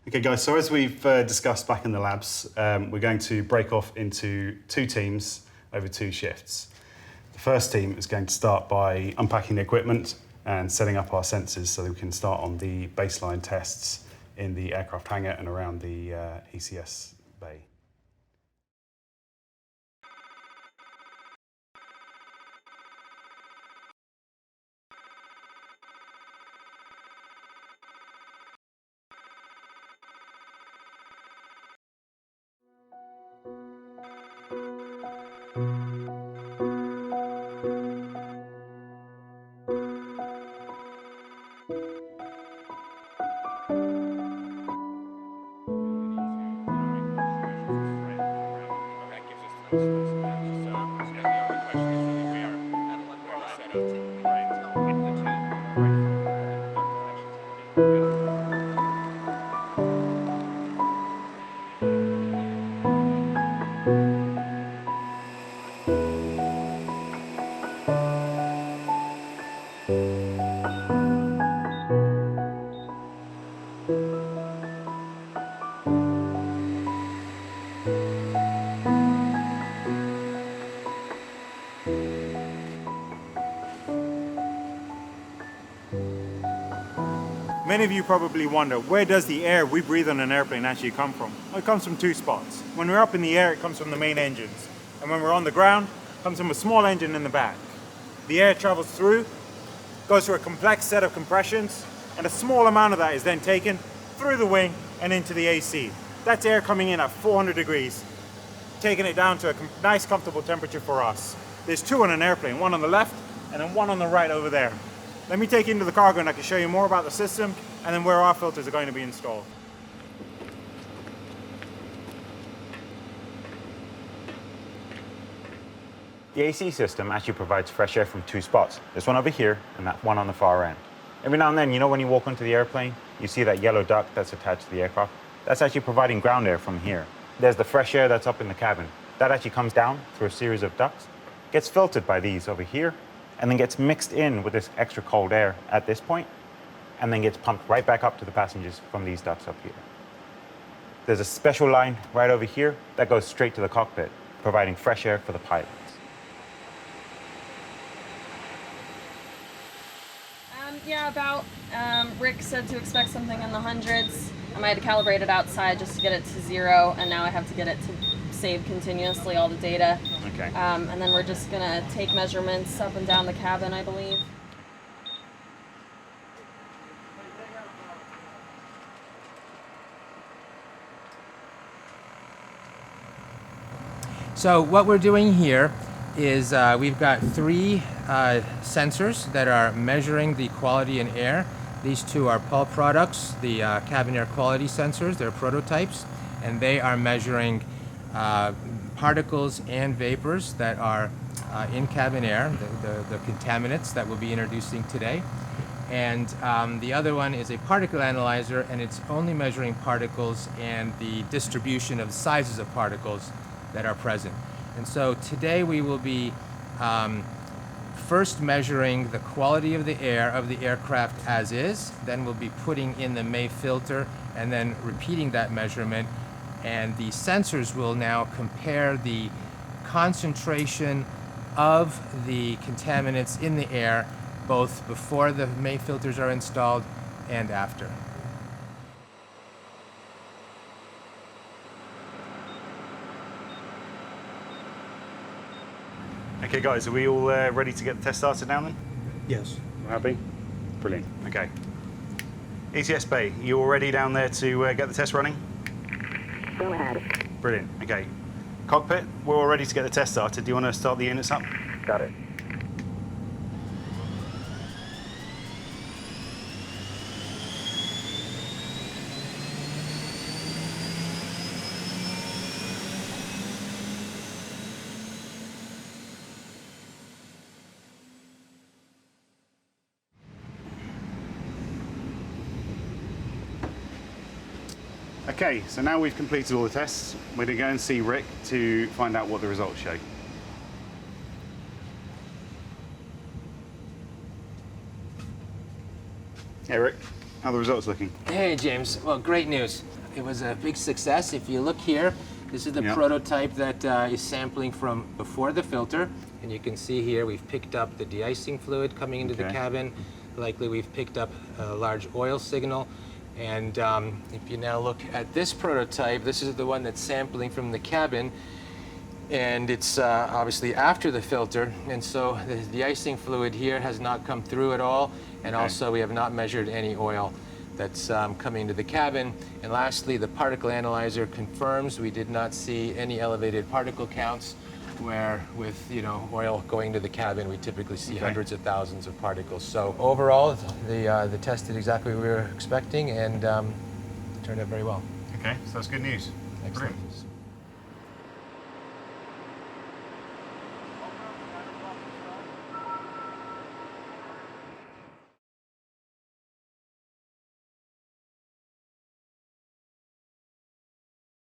Okay guys, so as we've discussed back in the labs, we're going to break off into 2 teams over 2 shifts. The first team is going to start by unpacking the equipment and setting up our sensors so that we can start on the baseline tests in the aircraft hangar and around the ECS bay. Many of you probably wonder, where does the air we breathe on an airplane actually come from? Well, it comes from 2 spots. When we're up in the air, it comes from the main engines. And when we're on the ground, it comes from a small engine in the back. The air travels through, goes through a complex set of compressions, and a small amount of that is then taken through the wing and into the AC. That's air coming in at 400 degrees, taking it down to a nice comfortable temperature for us. There's 2 on an airplane, one on the left and then one on the right over there. Let me take you into the cargo and I can show you more about the system and then where our filters are going to be installed. The AC system actually provides fresh air from 2 spots. This one over here and that one on the far end. Every now and then, you know when you walk onto the airplane, you see that yellow duct that's attached to the aircraft? That's actually providing ground air from here. There's the fresh air that's up in the cabin. That actually comes down through a series of ducts, gets filtered by these over here, and then gets mixed in with this extra cold air at this point, and then gets pumped right back up to the passengers from these ducts up here. There's a special line right over here that goes straight to the cockpit, providing fresh air for the pilots. Yeah, about. Rick said to expect something in the hundreds. I might have calibrated outside just to get it to 0, and now I have to get it to save continuously all the data. Okay. And then we're just gonna take measurements up and down the cabin, I believe. So what we're doing here is we've got 3 sensors that are measuring the quality in air. These 2 are Pall products, the cabin air quality sensors. They're prototypes, and they are measuring particles and vapors that are in cabin air, the contaminants that we'll be introducing today. And the other one is a particle analyzer, and it's only measuring particles and the distribution of sizes of particles that are present. And so today we will be first measuring the quality of the air of the aircraft as is, then we'll be putting in the May filter and then repeating that measurement, and the sensors will now compare the concentration of the contaminants in the air both before the May filters are installed and after. Okay guys, are we all ready to get the test started now then? Yes. We're happy? Brilliant, okay. ECS Bay, you all ready down there to get the test running? Go ahead. Brilliant, okay. Cockpit, we're all ready to get the test started. Do you want to start the units up? Got it. Okay, so now we've completed all the tests, we're going to go and see Rick to find out what the results show. Hey Rick. How are the results looking? Hey, James. Well, great news. It was a big success. If you look here, this is the prototype that is sampling from before the filter. And you can see here we've picked up the de-icing fluid coming into the cabin. Likely we've picked up a large oil signal. And if you now look at this prototype, this is the one that's sampling from the cabin. And it's obviously after the filter. And so the de-icing fluid here has not come through at all. And also we have not measured any oil that's coming into the cabin. And lastly, the particle analyzer confirms we did not see any elevated particle counts, where with oil going to the cabin, we typically see hundreds of thousands of particles. So overall, the test did exactly what we were expecting, and turned out very well. Okay, so that's good news. Excellent. Brilliant.